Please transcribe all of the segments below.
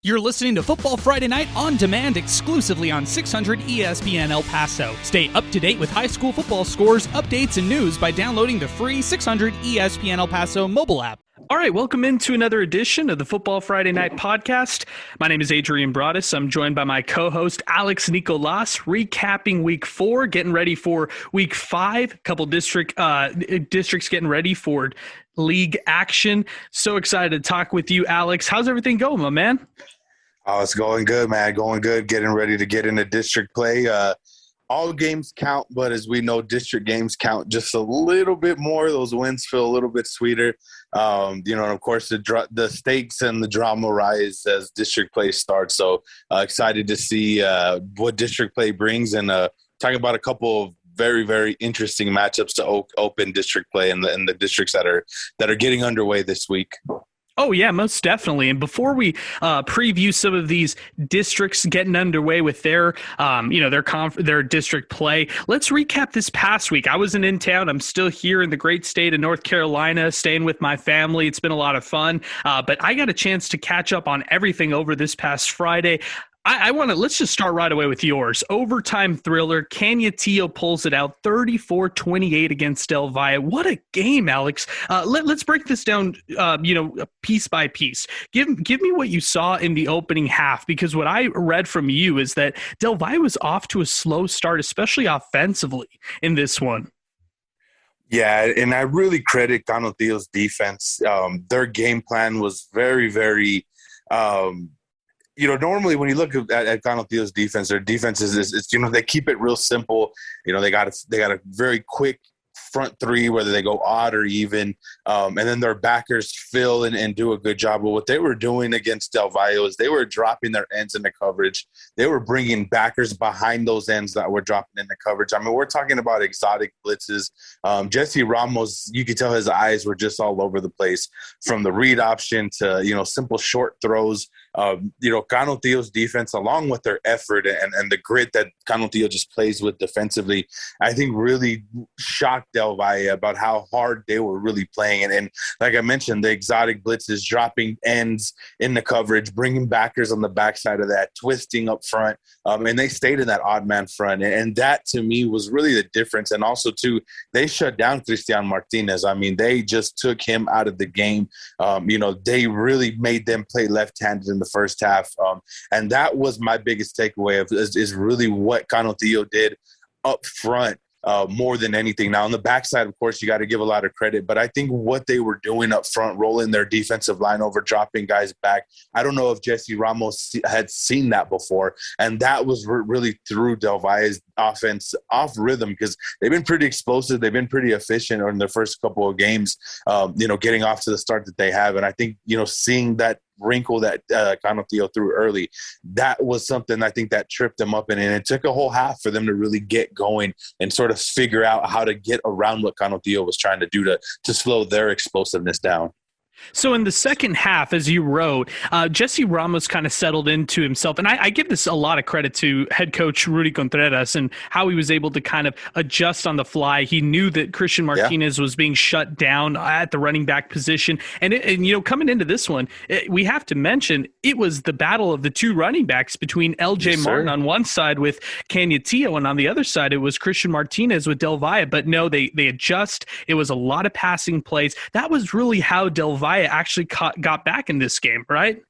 You're listening to Football Friday Night on demand exclusively on 600 ESPN El Paso. Stay up to date with high school football scores, updates, and news by downloading the free 600 ESPN El Paso mobile app. All right, welcome into another edition of the Football Friday Night podcast. My name is Adrian Broaddus. I'm joined by my co-host Alex Nicolas, recapping Week 4, getting ready for Week 5. A couple districts getting ready for league action. So excited to talk with you, Alex. How's everything going, my man? Oh, it's going good, man. Going good. Getting ready to get into district play. All games count, but as we know, district games count just a little bit more. Those wins feel a little bit sweeter. And of course, the stakes and the drama rise as district play starts. So excited to see what district play brings and talking about a couple of very, very interesting matchups to open district play and the districts that are getting underway this week. Oh, yeah, most definitely. And before we preview some of these districts getting underway with their district play, let's recap this past week. I wasn't in town. I'm still here in the great state of North Carolina, staying with my family. It's been a lot of fun, but I got a chance to catch up on everything over this past Friday. Let's just start right away with yours. Overtime thriller. Canutillo pulls it out 34-28 against Del Valle. What a game, Alex. Let's break this down, piece by piece. Give me what you saw in the opening half, because what I read from you is that Del Valle was off to a slow start, especially offensively in this one. Yeah, and I really credit Canutillo's defense. Their game plan was very, very normally when you look at Canutillo's defense, their defense is they keep it real simple. They got a very quick front three, whether they go odd or even, and then their backers fill and do a good job. But what they were doing against Del Valle is they were dropping their ends into coverage. They were bringing backers behind those ends that were dropping into coverage. I mean, we're talking about exotic blitzes. Jesse Ramos, you could tell his eyes were just all over the place, from the read option to, simple short throws. Canutillo's defense, along with their effort and the grit that Canutillo just plays with defensively, I think really shocked Del Valle about how hard they were really playing. And like I mentioned, the exotic blitzes, dropping ends in the coverage, bringing backers on the backside of that, twisting up front. And they stayed in that odd man front. And that, to me, was really the difference. And also, too, they shut down Cristian Martinez. I mean, they just took him out of the game. They really made them play left-handed in the first half. And that was my biggest takeaway is really what Canutillo did up front. More than anything. Now, on the backside, of course, you got to give a lot of credit, but I think what they were doing up front, rolling their defensive line over, dropping guys back, I don't know if Jesse Ramos had seen that before, and that was really threw Del Valle's offense off rhythm, because they've been pretty explosive. They've been pretty efficient in their first couple of games, getting off to the start that they have, and I think, seeing that wrinkle that Canutillo threw early, that was something I think that tripped them up, and it took a whole half for them to really get going and sort of figure out how to get around what Canutillo was trying to do to slow their explosiveness down. So in the second half, as you wrote, Jesse Ramos kind of settled into himself. And I give this a lot of credit to head coach Rudy Contreras and how he was able to kind of adjust on the fly. He knew that Cristian Martinez was being shut down at the running back position. And coming into this one, we have to mention it was the battle of the two running backs between L.J. Martin on one side with Canutillo, and on the other side, it was Cristian Martinez with Del Valle. But no, they adjust. It was a lot of passing plays. That was really how Del Valle actually got back in this game, right?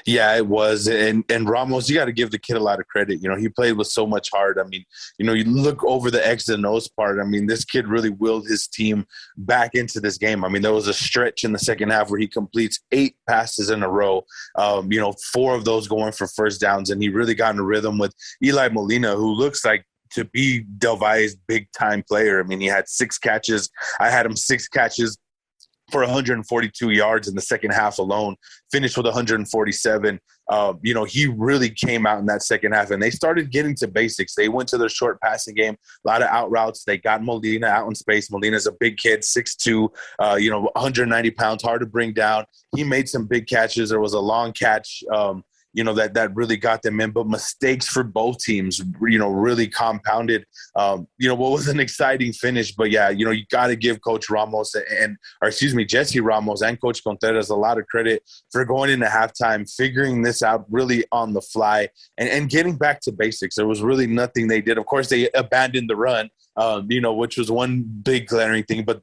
Yeah, it was. And Ramos, you got to give the kid a lot of credit. He played with so much heart. I mean, you look over the X and O's part. I mean, this kid really willed his team back into this game. I mean, there was a stretch in the second half where he completes 8 passes in a row, 4 of those going for first downs. And he really got in a rhythm with Eli Molina, who looks like to be Del Valle's big-time player. I mean, he had 6 catches. I had him 6 catches for 142 yards in the second half alone, finished with 147. He really came out in that second half, and they started getting to basics. They went to their short passing game, a lot of out routes. They got Molina out in space. Molina's a big kid, 6'2", 190 pounds, hard to bring down. He made some big catches. There was a long catch that really got them in. But mistakes for both teams, really compounded, what was an exciting finish. But yeah, you got to give Coach Jesse Ramos and Coach Contreras a lot of credit for going into halftime, figuring this out really on the fly and getting back to basics. There was really nothing they did. Of course, they abandoned the run, which was one big glaring thing. But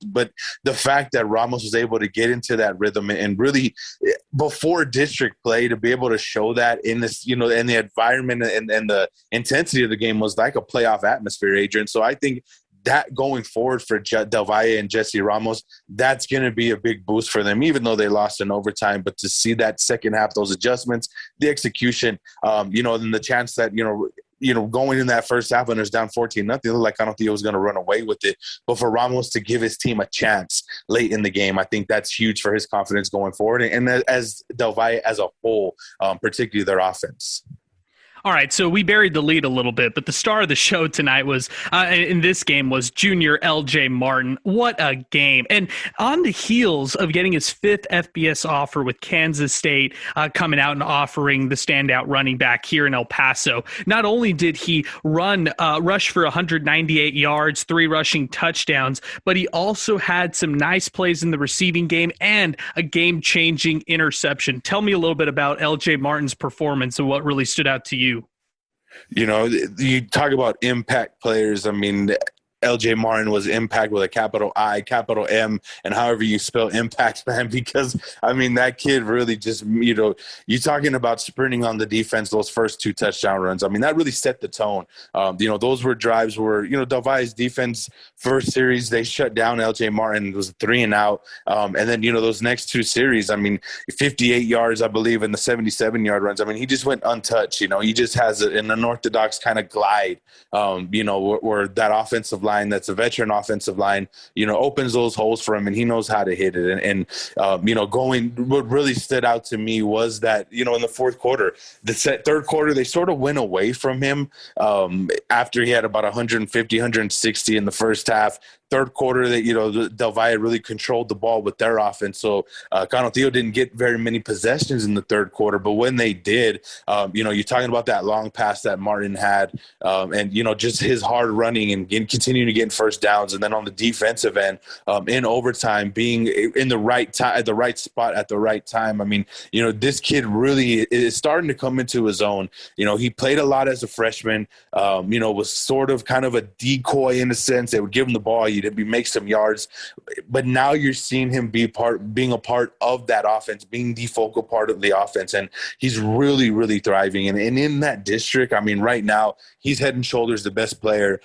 the fact that Ramos was able to get into that rhythm and really before district play to be able to show that in this, in the environment and the intensity of the game was like a playoff atmosphere, Adrian. So I think that going forward for Del Valle and Jesse Ramos, that's going to be a big boost for them, even though they lost in overtime. But to see that second half, those adjustments, the execution, and the chance that, going in that first half when there's down 14-0, it looked like Cantillo was going to run away with it. But for Ramos to give his team a chance late in the game, I think that's huge for his confidence going forward. And as Del Valle as a whole, particularly their offense. All right, so we buried the lead a little bit, but the star of the show tonight was, in this game, was junior LJ Martin. What a game. And on the heels of getting his fifth FBS offer with Kansas State coming out and offering the standout running back here in El Paso, not only did he rush for 198 yards, 3 rushing touchdowns, but he also had some nice plays in the receiving game and a game-changing interception. Tell me a little bit about LJ Martin's performance and what really stood out to you. You talk about impact players. I mean, LJ Martin was impact with a capital I, capital M, and however you spell impact, man, because, I mean, that kid really just, you're talking about sprinting on the defense, those first 2 touchdown runs. I mean, that really set the tone. Those were drives where, Del Valle's defense, first series, they shut down LJ Martin. It was a 3-and-out. And then, those next 2 series, I mean, 58 yards, I believe, and the 77-yard runs. I mean, he just went untouched. He just has an unorthodox kind of glide, where that offensive line, that's a veteran offensive line, opens those holes for him, and he knows how to hit it. And what really stood out to me was that, in the fourth quarter, third quarter, they sort of went away from him after he had about 150, 160 in the first half. Third quarter, that Del Valle really controlled the ball with their offense. So Cantillo didn't get very many possessions in the third quarter, but when they did, you're talking about that long pass that Martin had, and just his hard running and continuing to get first downs, and then on the defensive end, in overtime, being in the right time at the right spot at the right time. I mean, this kid really is starting to come into his own. He played a lot as a freshman. Was sort of kind of a decoy in a sense. They would give him the ball. He'd make some yards, but now you're seeing him being a part of that offense, being the focal part of the offense, and he's really, really thriving. And in that district, I mean, right now he's head and shoulders the best player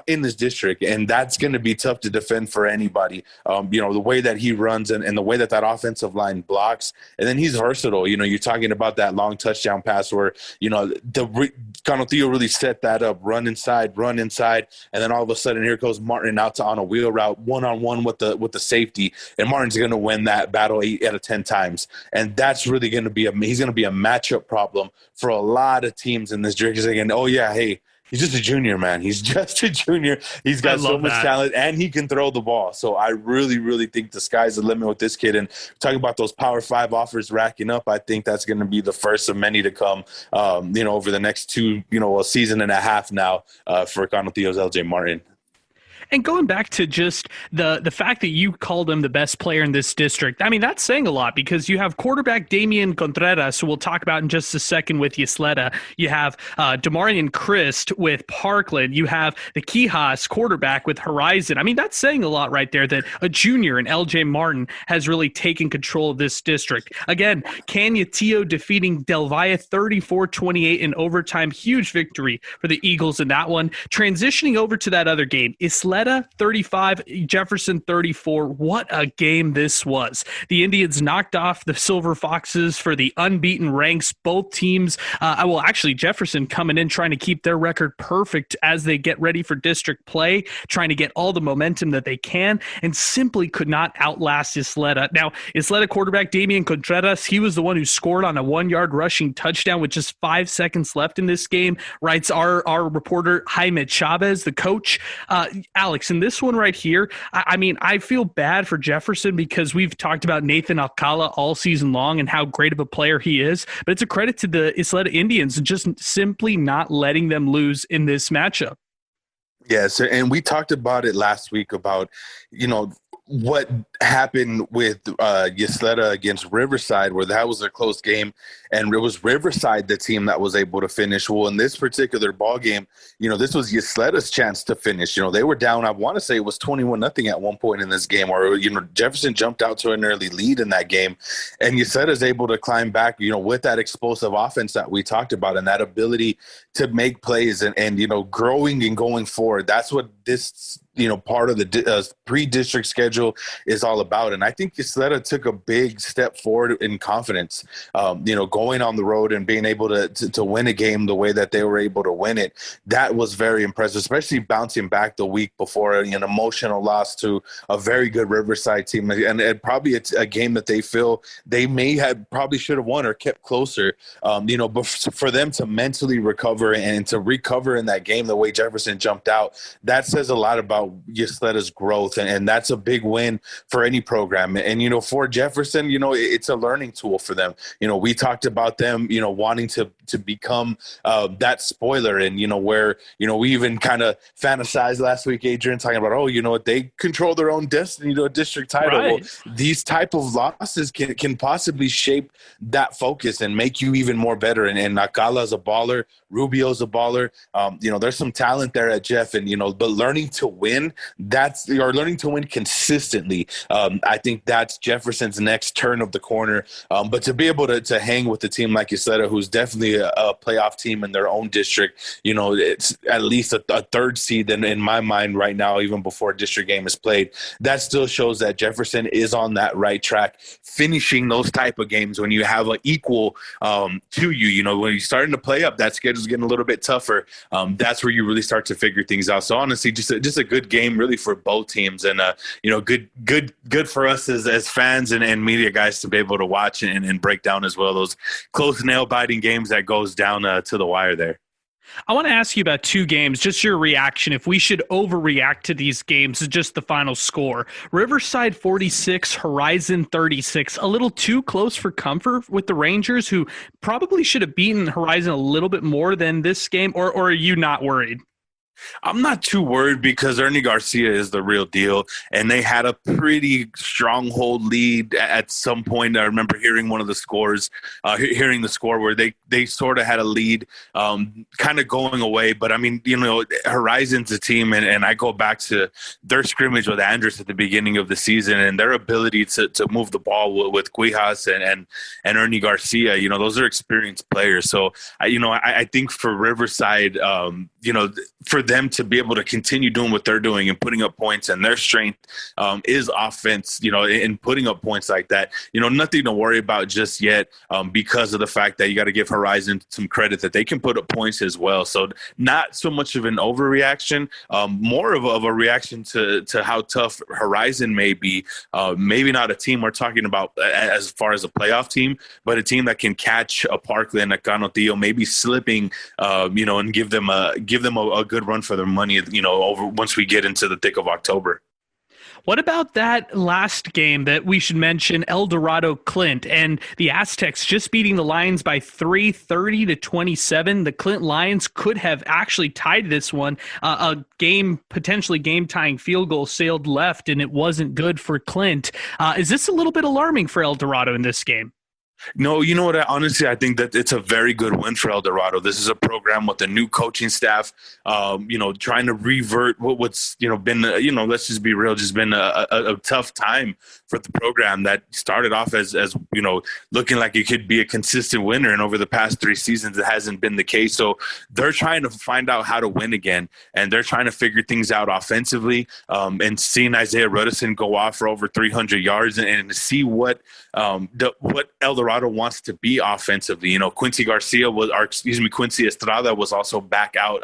in this district, and that's going to be tough to defend for anybody. The way that he runs and the way that offensive line blocks, and then he's versatile. You're talking about that long touchdown pass where Cantillo really set that up, run inside, and then all of a sudden here goes Martin out on a wheel route, one-on-one with the safety, and Martin's going to win that battle 8 out of 10 times, and that's really going to be he's going to be a matchup problem for a lot of teams in this district. Again, oh yeah, hey, he's just a junior, man. He's just a junior. He's got so much talent, and he can throw the ball. So I really, really think the sky's the limit with this kid. And talking about those Power 5 offers racking up, I think that's going to be the first of many to come, over the next 2, a season and a half now for Cantillo's LJ Martin. And going back to just the fact that you called him the best player in this district, I mean, that's saying a lot because you have quarterback Damian Contreras, who we'll talk about in just a second with Ysleta. You have Demarion Christ with Parkland. You have the Quijas quarterback with Horizon. I mean, that's saying a lot right there that a junior in LJ Martin has really taken control of this district. Again, Cantillo defeating Del Valle 34-28 in overtime. Huge victory for the Eagles in that one. Transitioning over to that other game, Ysleta 35, Jefferson 34. What a game this was. The Indians knocked off the Silver Foxes for the unbeaten ranks. Both teams, Jefferson coming in trying to keep their record perfect as they get ready for district play, trying to get all the momentum that they can, and simply could not outlast Ysleta. Now, Ysleta quarterback Damian Contreras, he was the one who scored on a 1-yard rushing touchdown with just 5 seconds left in this game, writes our reporter Jaime Chavez, the coach. Alex, Alex, in this one right here, I mean, I feel bad for Jefferson because we've talked about Nathan Alcala all season long and how great of a player he is, but it's a credit to the Isleta Indians just simply not letting them lose in this matchup. Yes, and we talked about it last week about, what happened with Ysleta against Riverside, where that was a close game, and it was Riverside, the team that was able to finish. Well, in this particular ball game, this was Ysleta's chance to finish. They were down, I want to say it was 21-0 at one point in this game, or Jefferson jumped out to an early lead in that game, and Ysleta's able to climb back, with that explosive offense that we talked about and that ability to make plays and growing and going forward. That's what this part of the pre-district schedule is all about. And I think Ysleta took a big step forward in confidence, going on the road and being able to win a game the way that they were able to win it. That was very impressive, especially bouncing back the week before an emotional loss to a very good Riverside team. And probably it's a game that they feel they probably should have won or kept closer, but for them to mentally recover and to recover in that game the way Jefferson jumped out, that says a lot about Ysleta's growth, and that's a big win for any program. And for Jefferson, it's a learning tool for them. We talked about them, wanting to become that spoiler, and where we even kind of fantasized last week, Adrian, talking about they control their own destiny to a district title. Right. Well, these type of losses can possibly shape that focus and make you even more better. And Nakala's a baller, Rubio's a baller. There's some talent there at Jeff, and but learning to win, learning to win consistently. I think that's Jefferson's next turn of the corner. But to be able to hang with a team like Ysleta, who's definitely a playoff team in their own district, it's at least a third seed in my mind right now, even before a district game is played. That still shows that Jefferson is on that right track, finishing those type of games when you have an equal to you. When you're starting to play up, that schedule's getting a little bit tougher. That's where you really start to figure things out. So honestly, just a good game really for both teams, and good for us as fans and media guys to be able to watch and break down as well those close nail biting games that goes down to the wire there. I want to ask you about two games, just your reaction, if we should overreact to these games, just the final score. Riverside 46, Horizon 36, a little too close for comfort with the Rangers, who probably should have beaten Horizon a little bit more than this game, or are you not worried? I'm not too worried because Ernie Garcia is the real deal, and they had a pretty stronghold lead at some point. I remember hearing one of the scores, hearing the score where they sort of had a lead, kind of going away. But I mean, Horizon's a team, and I go back to their scrimmage with Andrus at the beginning of the season, and their ability to move the ball with Cuijas and Ernie Garcia. Those are experienced players. So I think for Riverside, for them to be able to continue doing what they're doing and putting up points, and their strength is offense, and putting up points like that, nothing to worry about just yet, because of the fact that you got to give Horizon some credit that they can put up points as well. So not so much of an overreaction, more of a reaction to how tough Horizon may be. Maybe not a team we're talking about as far as a playoff team, but a team that can catch a Parkland, a Canotillo, maybe slipping, and give them a good run for their money, over once we get into the thick of October. What about that last game that we should mention, El Dorado Clint, and the Aztecs just beating the Lions by 30-27. The Clint Lions could have actually tied this one. Potentially game-tying field goal sailed left, and it wasn't good for Clint. Is this a little bit alarming for El Dorado in this game? No, you know what? Honestly, I think that it's a very good win for El Dorado. This is a program with a new coaching staff, trying to revert what's, been, let's just be real, just been a tough time for the program that started off as looking like it could be a consistent winner. And over the past 3 seasons, it hasn't been the case. So they're trying to find out how to win again. And they're trying to figure things out offensively, and seeing Isaiah Ruddison go off for over 300 yards and to see what El Dorado wants to be offensively. Quincy Estrada was also back out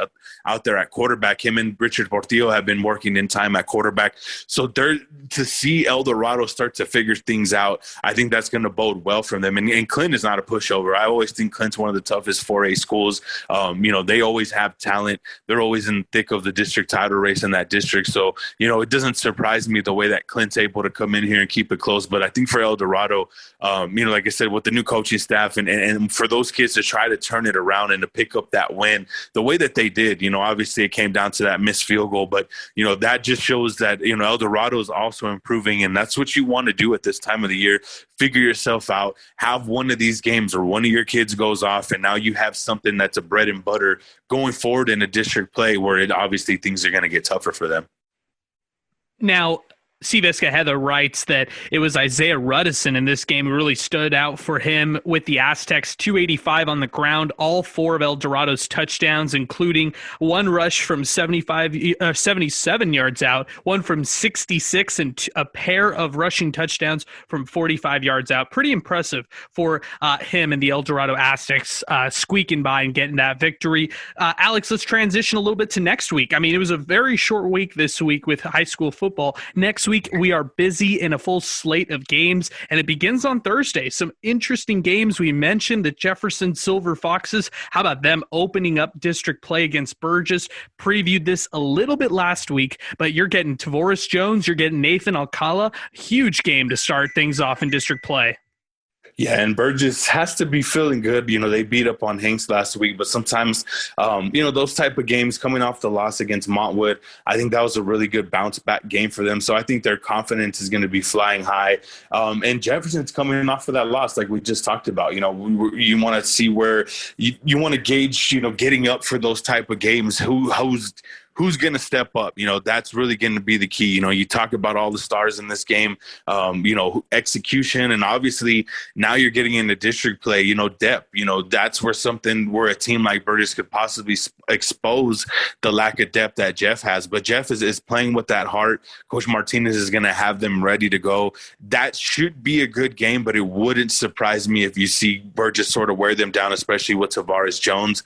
there at quarterback. Him and Richard Portillo have been working in time at quarterback. So to see El Dorado start to figure things out, I think that's going to bode well for them. And Clint is not a pushover. I always think Clint's one of the toughest 4A schools. They always have talent. They're always in the thick of the district title race in that district. So, it doesn't surprise me the way that Clint's able to come in here and keep it close. But I think for El Dorado, like I said, with the new coaching staff and for those kids to try to turn it around and to pick up that win the way that they did, obviously it came down to that missed field goal. But, that just shows that, El Dorado is also improving. And that's what you want to do at this time of the year. Figure yourself out, have one of these games where one of your kids goes off, and now you have something that's a bread and butter going forward in a district play where obviously things are going to get tougher for them. Now, Seavisca Heather writes that it was Isaiah Ruddison in this game who really stood out for him with the Aztecs. 285 on the ground, all 4 of El Dorado's touchdowns, including one rush from 77 yards out, one from 66, and a pair of rushing touchdowns from 45 yards out. Pretty impressive for him and the El Dorado Aztecs squeaking by and getting that victory. Alex, let's transition a little bit to next week. I mean, it was a very short week this week with high school football. Next week, we are busy in a full slate of games, and it begins on Thursday. Some interesting games. We mentioned the Jefferson Silver Foxes. How about them opening up district play against Burgess? Previewed this a little bit last week, but you're getting Tavoris Jones, you're getting Nathan Alcala. Huge game to start things off in district play. Yeah, and Burgess has to be feeling good. They beat up on Hanks last week, but sometimes, those type of games coming off the loss against Montwood, I think that was a really good bounce back game for them. So I think their confidence is going to be flying high. And Jefferson's coming off of that loss, like we just talked about. You want to see where you want to gauge, getting up for those type of games. Who's going to step up? That's really going to be the key. You talk about all the stars in this game, execution, and obviously now you're getting into district play, depth. That's where a team like Burgess could possibly expose the lack of depth that Jeff has. But Jeff is playing with that heart. Coach Martinez is going to have them ready to go. That should be a good game, but it wouldn't surprise me if you see Burgess sort of wear them down, especially with Tavares Jones.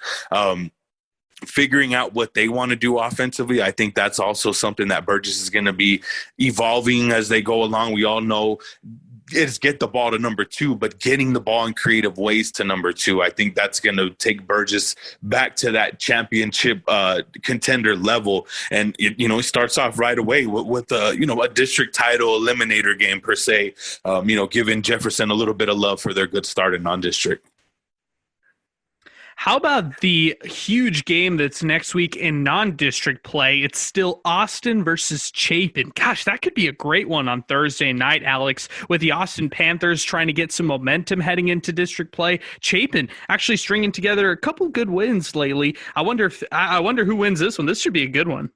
Figuring out what they want to do offensively, I think that's also something that Burgess is going to be evolving as they go along. We all know it's get the ball to number 2, but getting the ball in creative ways to number 2, I think that's going to take Burgess back to that championship contender level. And, he starts off right away with a district title eliminator game per se, giving Jefferson a little bit of love for their good start in non-district. How about the huge game that's next week in non-district play? It's still Austin versus Chapin. Gosh, that could be a great one on Thursday night, Alex, with the Austin Panthers trying to get some momentum heading into district play. Chapin actually stringing together a couple good wins lately. I wonder who wins this one. This should be a good one.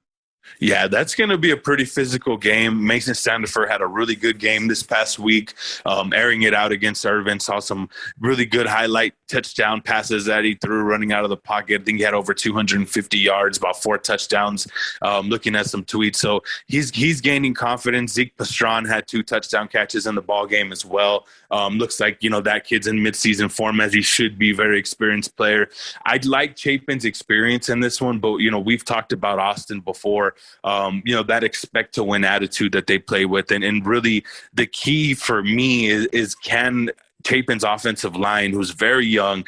Yeah, that's going to be a pretty physical game. Mason Standifer had a really good game this past week, airing it out against Irvin. Saw some really good highlight touchdown passes that he threw running out of the pocket. I think he had over 250 yards, about 4 touchdowns, looking at some tweets. So he's gaining confidence. Zeke Pastron had 2 touchdown catches in the ball game as well. Looks like, that kid's in midseason form as he should be, very experienced player. I'd like Chapin's experience in this one, but, we've talked about Austin before. That expect to win attitude that they play with. And really the key for me is can Chapin's offensive line, who's very young,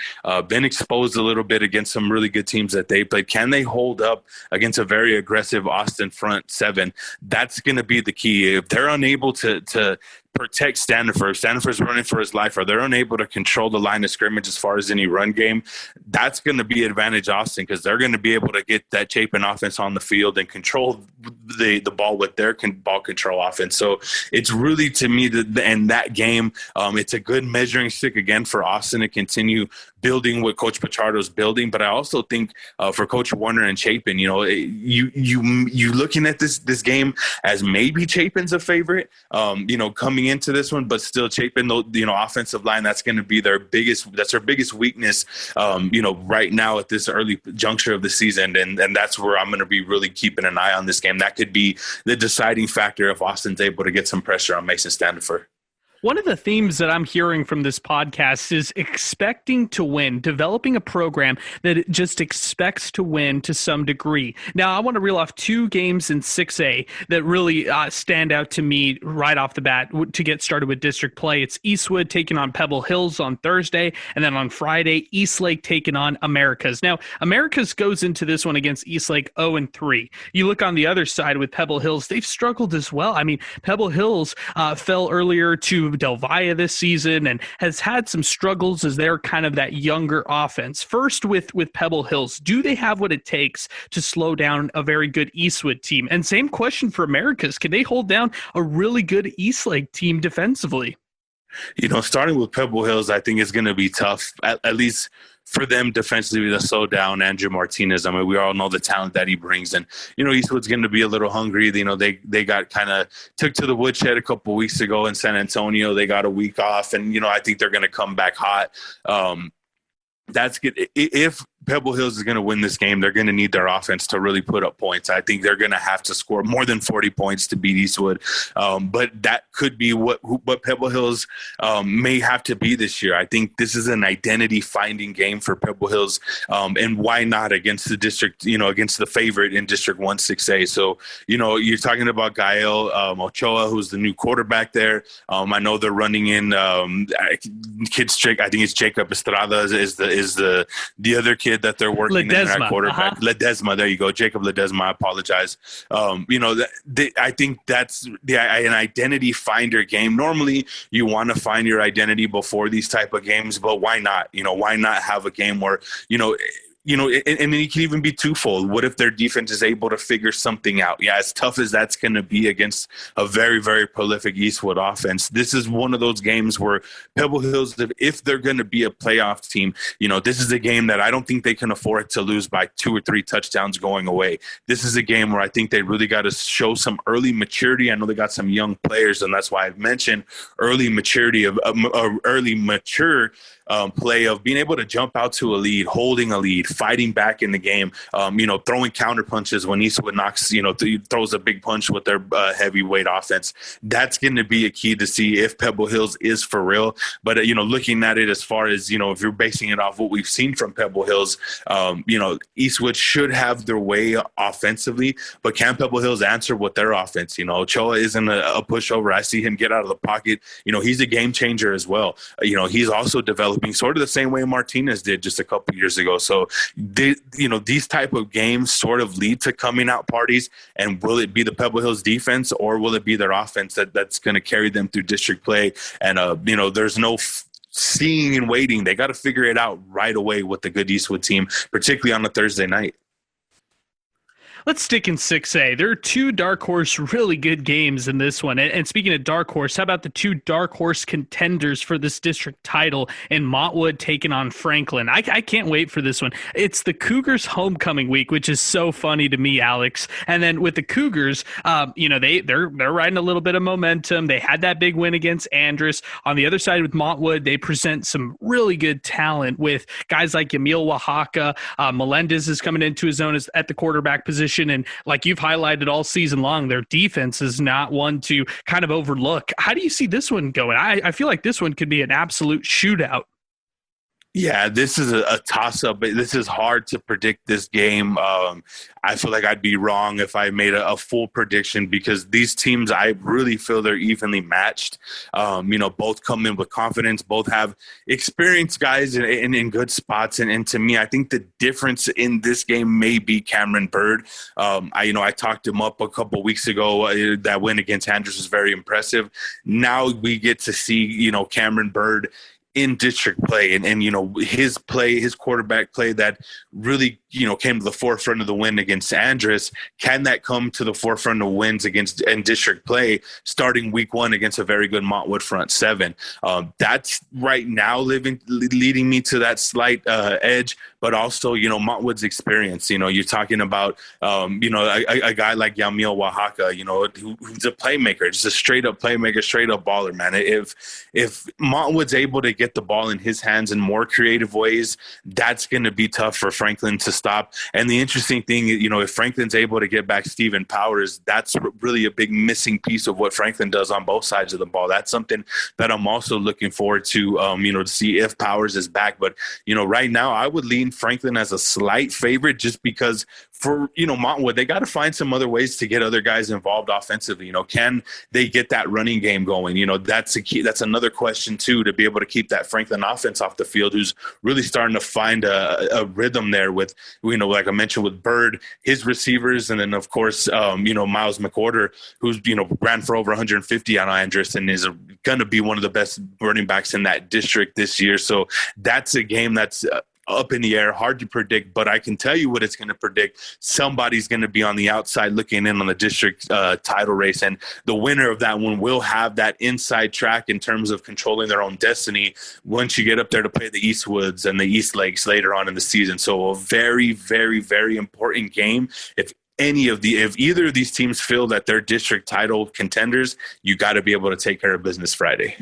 been exposed a little bit against some really good teams that they played. Can they hold up against a very aggressive Austin front 7? That's going to be the key. If they're unable to protect Standifer, if Standifer's running for his life, or they're unable to control the line of scrimmage as far as any run game, that's going to be advantage Austin, because they're going to be able to get that Chapin offense on the field and control the ball with their ball control offense. So it's really, to me, and that game, it's a good measuring stick again for Austin to continue building what Coach Pichardo's building. But I also think for Coach Warner and Chapin, you looking at this game as maybe Chapin's a favorite, coming into this one, but still Chapin, offensive line, that's going to be their biggest weakness, right now at this early juncture of the season. And that's where I'm going to be really keeping an eye on this game. That could be the deciding factor if Austin's able to get some pressure on Mason Standifer. One of the themes that I'm hearing from this podcast is expecting to win, developing a program that it just expects to win to some degree. Now, I want to reel off 2 games in 6A that really stand out to me right off the bat to get started with district play. It's Eastwood taking on Pebble Hills on Thursday, and then on Friday, Eastlake taking on Americas. Now, Americas goes into this one against Eastlake 0-3. You look on the other side with Pebble Hills, they've struggled as well. I mean, Pebble Hills fell earlier to Del Valle this season and has had some struggles as they're kind of that younger offense. First with Pebble Hills, do they have what it takes to slow down a very good Eastwood team? And same question for Americas. Can they hold down a really good Eastlake team defensively? Starting with Pebble Hills, I think it's going to be tough, at least for them defensively, to slow down Andrew Martinez. I mean, we all know the talent that he brings. And, Eastwood's going to be a little hungry. They got kind of took to the woodshed a couple of weeks ago in San Antonio. They got a week off, and, I think they're going to come back hot. That's good. If Pebble Hills is going to win this game, they're going to need their offense to really put up points. I think they're going to have to score more than 40 points to beat Eastwood. But that could be what Pebble Hills may have to be this year. I think this is an identity-finding game for Pebble Hills. And why not against the district, against the favorite in District 1 6A. So, you're talking about Gael Ochoa, who's the new quarterback there. I know they're running in kids. I think it's Jacob Estrada is the other kid that they're working in at quarterback. Ledesma, there you go. Jacob Ledesma, I apologize. I think that's an identity finder game. Normally, you want to find your identity before these type of games, but why not? Why not have a game where, and it can even be twofold. What if their defense is able to figure something out? Yeah, as tough as that's going to be against a very, very prolific Eastwood offense, this is one of those games where Pebble Hills, if they're going to be a playoff team, this is a game that I don't think they can afford to lose by 2 or 3 touchdowns going away. This is a game where I think they really got to show some early maturity. I know they got some young players, and that's why I've mentioned early maturity of early mature play of being able to jump out to a lead, holding a lead, fighting back in the game, throwing counter punches when Eastwood throws a big punch with their heavyweight offense. That's going to be a key to see if Pebble Hills is for real. But, looking at it as far as, if you're basing it off what we've seen from Pebble Hills, Eastwood should have their way offensively, but can Pebble Hills answer with their offense? Ochoa isn't a pushover. I see him get out of the pocket. He's a game changer as well. He's also developing sort of the same way Martinez did just a couple years ago. So, these type of games sort of lead to coming out parties. And will it be the Pebble Hills defense, or will it be their offense that's going to carry them through district play? And, there's no seeing and waiting. They got to figure it out right away with the good Eastwood team, particularly on a Thursday night. Let's stick in 6A. There are 2 dark horse really good games in this one. And speaking of dark horse, how about the 2 dark horse contenders for this district title in Montwood taking on Franklin? I can't wait for this one. It's the Cougars homecoming week, which is so funny to me, Alex. And then with the Cougars, they're riding a little bit of momentum. They had that big win against Andrus. On the other side with Montwood, they present some really good talent with guys like Yamil Oaxaca. Melendez is coming into his own at the quarterback position. And like you've highlighted all season long, their defense is not one to kind of overlook. How do you see this one going? I feel like this one could be an absolute shootout. Yeah, this is a toss-up. This is hard to predict this game. I feel like I'd be wrong if I made a full prediction, because these teams, I really feel they're evenly matched. Both come in with confidence. Both have experienced guys in good spots. And to me, I think the difference in this game may be Cameron Bird. I talked him up a couple weeks ago. That win against Andrus was very impressive. Now we get to see, Cameron Bird in district play and his quarterback play that really, came to the forefront of the win against Andrus. Can that come to the forefront of wins in district play starting week 1 against a very good Montwood front 7? That's right now leading me to that slight edge, but also, Montwood's experience. You're talking about, a guy like Yamil Oaxaca, who's a playmaker, just a straight up playmaker, straight up baller, man. If Montwood's able to get get the ball in his hands in more creative ways, that's going to be tough for Franklin to stop. And the interesting thing, if Franklin's able to get back Stephen Powers, that's really a big missing piece of what Franklin does on both sides of the ball. That's something that I'm also looking forward to, to see if Powers is back. But, right now I would lean Franklin as a slight favorite just because for, Montwood, they got to find some other ways to get other guys involved offensively. Can they get that running game going? That's a key. That's another question too, to be able to keep that Franklin offense off the field, who's really starting to find a rhythm there with, like I mentioned with Bird, his receivers. And then of course, Miles McWhorter, who's, ran for over 150 on Andrus and is going to be one of the best running backs in that district this year. So that's a game that's up in the air, hard to predict, but I can tell you what it's going to predict. Somebody's going to be on the outside looking in on the district title race, and the winner of that one will have that inside track in terms of controlling their own destiny once you get up there to play the Eastwoods and the East Lakes later on in the season. So a very, very, very important game. If either of these teams feel that they're district title contenders, you got to be able to take care of business Friday.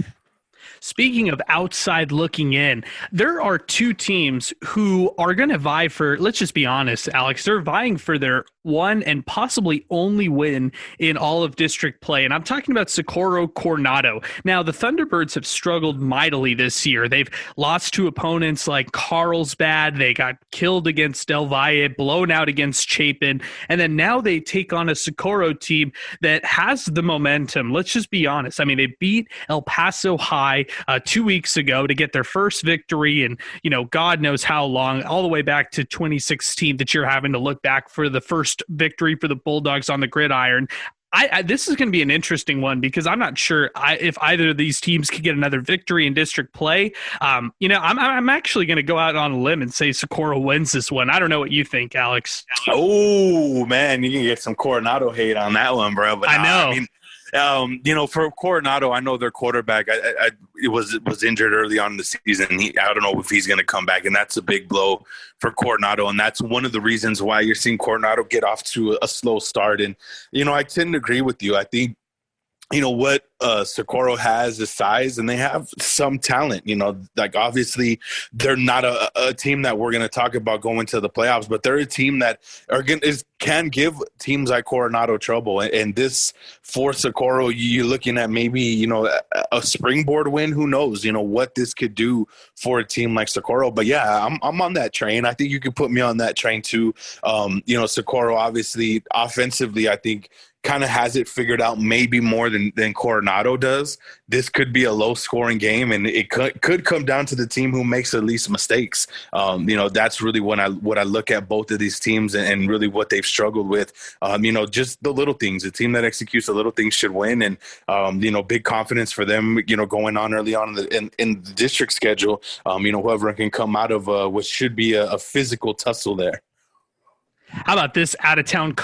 Speaking of outside looking in, there are two teams who are going to vie for, let's just be honest, Alex, they're vying for their one and possibly only win in all of district play. And I'm talking about Socorro Coronado. Now, the Thunderbirds have struggled mightily this year. They've lost to opponents like Carlsbad. They got killed against Del Valle, blown out against Chapin. And then now they take on a Socorro team that has the momentum. Let's just be honest. I mean, they beat El Paso High 2 weeks ago to get their first victory. And, God knows how long, all the way back to 2016 that you're having to look back for the first victory for the Bulldogs on the gridiron. This is going to be an interesting one because I'm not sure if either of these teams could get another victory in district play. I'm actually going to go out on a limb and say Socorro wins this one. I don't know what you think, Alex. Oh man, you can get some Coronado hate on that one, bro. But I know. For Coronado, I know their quarterback was injured early on in the season. I don't know if he's going to come back, and that's a big blow for Coronado. And that's one of the reasons why you're seeing Coronado get off to a slow start. And, I tend to agree with you. I think, what Socorro has is size, and they have some talent. Like obviously they're not a team that we're going to talk about going to the playoffs, but they're a team that can give teams like Coronado trouble. And this for Socorro, you're looking at maybe a springboard win. Who knows? What this could do for a team like Socorro. But yeah, I'm on that train. I think you could put me on that train too. Socorro obviously offensively, I think, kind of has it figured out maybe more than Coronado does. This could be a low-scoring game, and it could come down to the team who makes the least mistakes. That's really what I look at both of these teams and really what they've struggled with. Just the little things. A team that executes the little things should win, and big confidence for them. Going on early on in the district schedule. Whoever can come out of what should be a physical tussle there. How about this out-of-town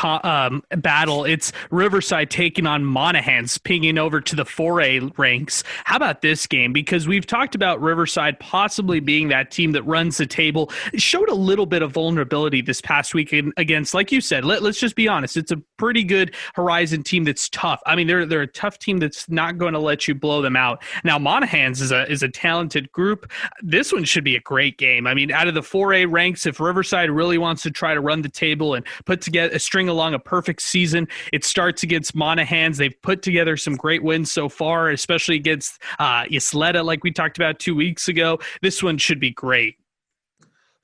battle? It's Riverside taking on Monahans, pinging over to the 4A ranks. How about this game? Because we've talked about Riverside possibly being that team that runs the table. It showed a little bit of vulnerability this past weekend against, like you said, let's just be honest, it's a pretty good Horizon team that's tough. I mean, they're a tough team that's not going to let you blow them out. Now, Monahans is a talented group. This one should be a great game. I mean, out of the 4A ranks, if Riverside really wants to try to run the table and put together a string along a perfect season, it starts against Monahans. They've put together some great wins so far, especially against Ysleta, like we talked about 2 weeks ago. This one should be great.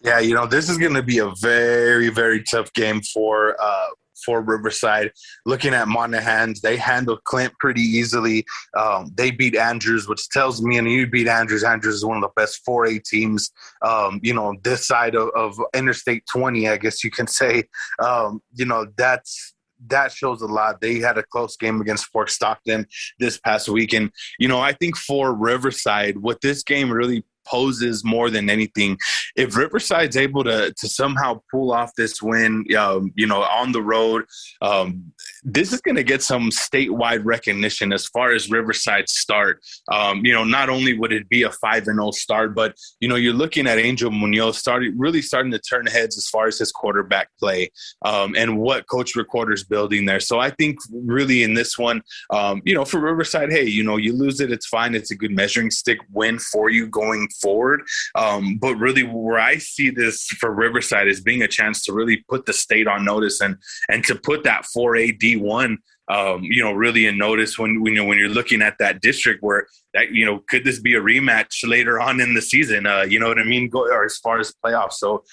Yeah, this is going to be a very, very tough game for Riverside. Looking at Monahans, they handled Clint pretty easily. They beat Andrews, which tells me, and you beat Andrews. Andrews is one of the best 4A teams, this side of Interstate 20, I guess you can say. That shows a lot. They had a close game against Fort Stockton this past week. And, I think for Riverside, what this game really poses more than anything. If Riverside's able to somehow pull off this win, on the road, this is going to get some statewide recognition as far as Riverside's start. Not only would it be a 5-0 start, but, you're looking at Angel Munoz really starting to turn heads as far as his quarterback play and what Coach Recorder's building there. So I think really in this one, for Riverside, hey, you lose it, it's fine. It's a good measuring stick win for you going forward. But really where I see this for Riverside is being a chance to really put the state on notice and to put that 4A D1 really in notice when you're looking at that district where that, could this be a rematch later on in the season? You know what I mean? Or as far as playoffs. So,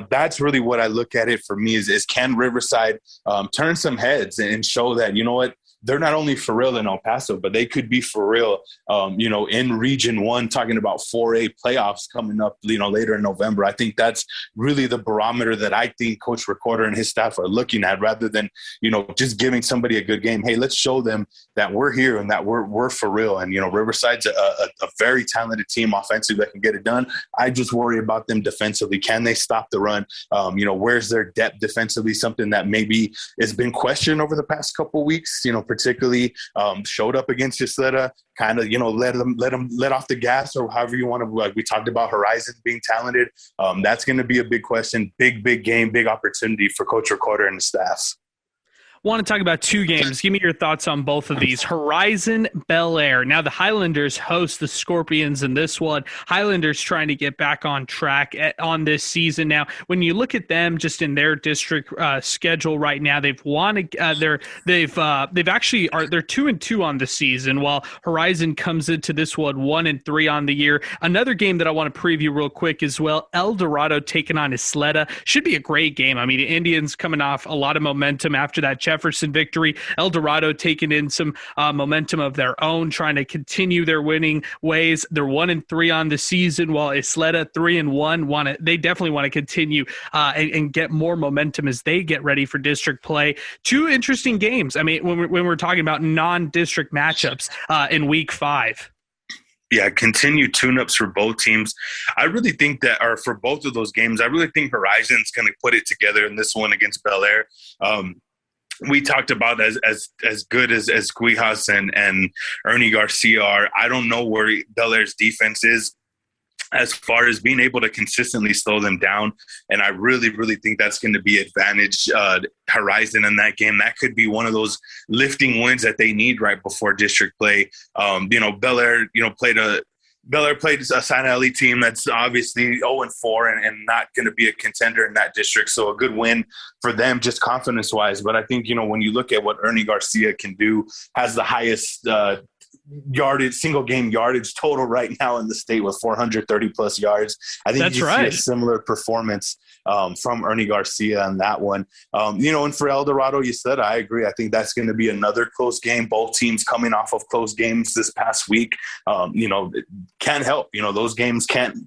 that's really what I look at it for me is can Riverside turn some heads and show that, you know what, they're not only for real in El Paso, but they could be for real, in Region 1, talking about 4A playoffs coming up, later in November. I think that's really the barometer that I think Coach Recorder and his staff are looking at rather than, just giving somebody a good game. Hey, let's show them that we're here and that we're for real. And, Riverside's a very talented team offensively that can get it done. I just worry about them defensively. Can they stop the run? Where's their depth defensively? Something that maybe has been questioned over the past couple of weeks, particularly showed up against Ysleta, kind of, let off the gas or however you want to, like we talked about Horizon being talented. That's going to be a big question, big game, big opportunity for Coach Recorder and the staff. Want to talk about two games. Give me your thoughts on both of these. Horizon, Bel Air. Now the Highlanders host the Scorpions in this one. Highlanders trying to get back on track on this season. Now, when you look at them just in their district schedule right now, they've won. They're 2-2 on the season, while Horizon comes into this one 1-3 on the year. Another game that I want to preview real quick as well. El Dorado taking on Ysleta. Should be a great game. I mean, the Indians coming off a lot of momentum after that Jefferson victory. El Dorado taking in some momentum of their own, trying to continue their winning ways. They're 1-3 on the season, while Ysleta 3-1. They definitely want to continue and get more momentum as they get ready for district play. Two interesting games. I mean, when we're talking about non-district matchups in week 5. Yeah, continued tune-ups for both teams. I really think that, or for both of those games, I really think Horizon's going to put it together in this one against Bel Air. We talked about as good as Guijas and Ernie Garcia are. I don't know where Bel Air's defense is as far as being able to consistently slow them down. And I really, really think that's going to be advantage Horizon in that game. That could be one of those lifting wins that they need right before district play. Bel Air, played a Santa Elite team that's obviously 0-4 and not going to be a contender in that district. So a good win for them, just confidence-wise. But I think, when you look at what Ernie Garcia can do, has the highest single game yardage total right now in the state with 430 plus yards. I think you see a similar performance from Ernie Garcia on that one. And for El Dorado, you said, I agree. I think that's going to be another close game. Both teams coming off of close games this past week. It can't help. Those games can't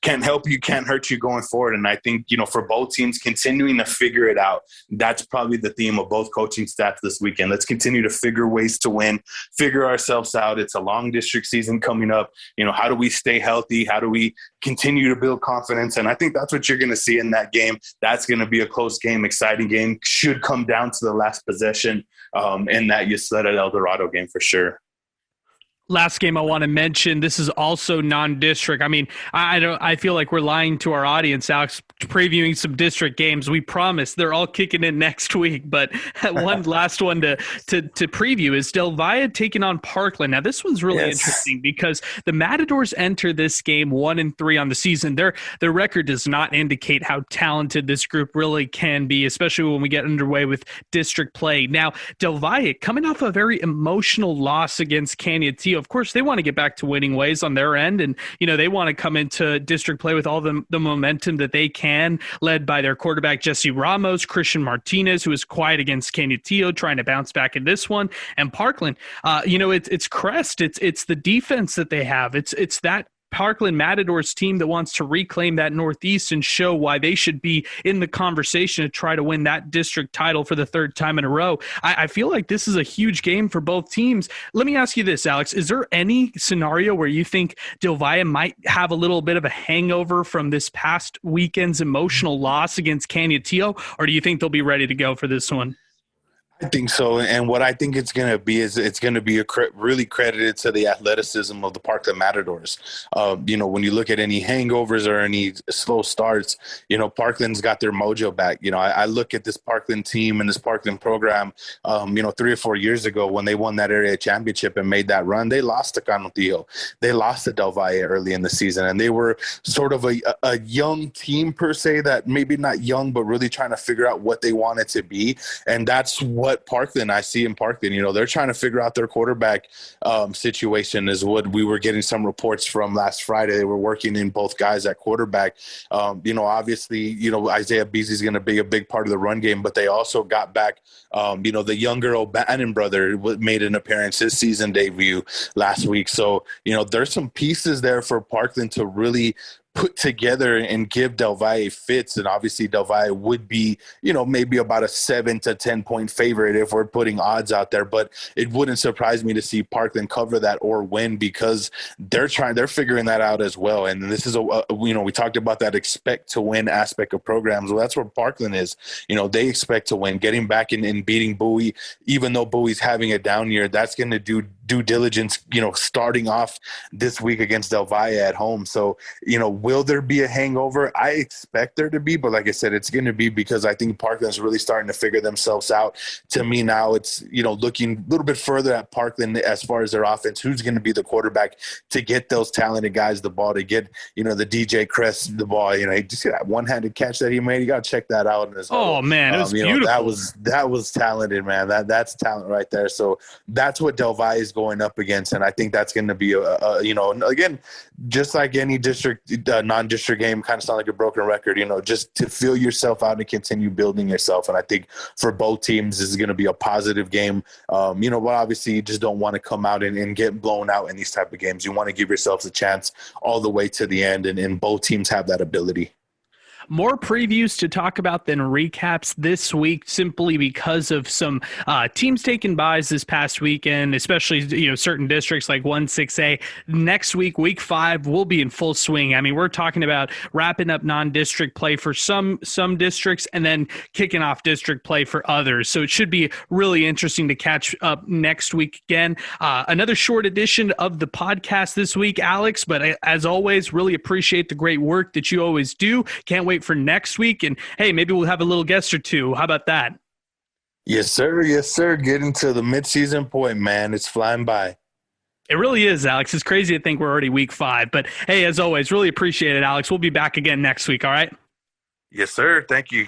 help you, can't hurt you going forward. And I think, for both teams continuing to figure it out, that's probably the theme of both coaching staff this weekend. Let's continue to figure ways to win, figure ourselves out. It's a long district season coming up. How do we stay healthy? How do we continue to build confidence? And I think that's what you're going to see in that game. That's going to be a close game, exciting game. Should come down to the last possession in that Ysleta El Dorado game for sure. Last game I want to mention, this is also non-district. I mean, I feel like we're lying to our audience, Alex, previewing some district games. We promise they're all kicking in next week. But one last one to preview is Del Valle taking on Parkland. Now, this one's really interesting because the Matadors enter this game 1-3 on the season. Their record does not indicate how talented this group really can be, especially when we get underway with district play. Now, Del Valle coming off a very emotional loss against Cañetillo. Of course, they want to get back to winning ways on their end, and they want to come into district play with all the momentum that they can, led by their quarterback Jesse Ramos, Christian Martinez, who is quiet against Cañetillo, trying to bounce back in this one, and Parkland. It's Crest. It's the defense that they have. It's that Parkland Matadors team that wants to reclaim that Northeast and show why they should be in the conversation to try to win that district title for the third time in a row. I feel like this is a huge game for both teams. Let me ask you this, Alex. Is there any scenario where you think Del Valle might have a little bit of a hangover from this past weekend's emotional loss against Canutillo, or do you think they'll be ready to go for this one? I think so, and what I think it's going to be is it's going to be really credited to the athleticism of the Parkland Matadors. When you look at any hangovers or any slow starts, Parkland's got their mojo back. I look at this Parkland team and this Parkland program, 3 or 4 years ago when they won that area championship and made that run, they lost to Canutillo. They lost to Del Valle early in the season, and they were sort of a young team per se, that maybe not young, but really trying to figure out what they wanted to be, and that's what Parkland, I see in Parkland, they're trying to figure out their quarterback situation is what we were getting some reports from last Friday. They were working in both guys at quarterback. Obviously, Isaiah Beasley's going to be a big part of the run game, but they also got back, the younger O'Bannon brother made an appearance, his season debut last week. So, there's some pieces there for Parkland to really put together and give Del Valle fits. And obviously Del Valle would be, maybe about a 7 to 10 point favorite if we're putting odds out there, but it wouldn't surprise me to see Parkland cover that or win, because they're figuring that out as well. And this is we talked about that expect to win aspect of programs. Well, that's where Parkland is. They expect to win, getting back and beating Bowie, even though Bowie's having a down year. That's going to do due diligence, starting off this week against Del Valle at home. So, will there be a hangover? I expect there to be, but like I said, it's going to be because I think Parkland's really starting to figure themselves out. To me now, it's, looking a little bit further at Parkland as far as their offense, who's going to be the quarterback to get those talented guys the ball, to get, the DJ Crest the ball. Just that one-handed catch that he made, you got to check that out. Oh, man, it was beautiful. That was talented, man. That's talent right there. So that's what Del Valle is going up against, and I think that's going to be again, just like any district non-district game, kind of sound like a broken record, just to feel yourself out and continue building yourself. And I think for both teams, this is going to be a positive game. But obviously you just don't want to come out and get blown out in these type of games. You want to give yourselves a chance all the way to the end, and both teams have that ability. More previews to talk about than recaps this week, simply because of some teams taking byes this past weekend, especially certain districts like 1-6A. Next week, week 5, we'll be in full swing. I mean, we're talking about wrapping up non-district play for some districts and then kicking off district play for others. So it should be really interesting to catch up next week again. Another short edition of the podcast this week, Alex, but as always, really appreciate the great work that you always do. Can't wait for next week, and hey, maybe we'll have a little guest or two. How about that? Yes, sir. Getting to the mid-season point, man. It's flying by. It really is, Alex. It's crazy to think we're already week 5, but hey, as always, really appreciate it, Alex. We'll be back again next week. All right. Yes, sir. Thank you.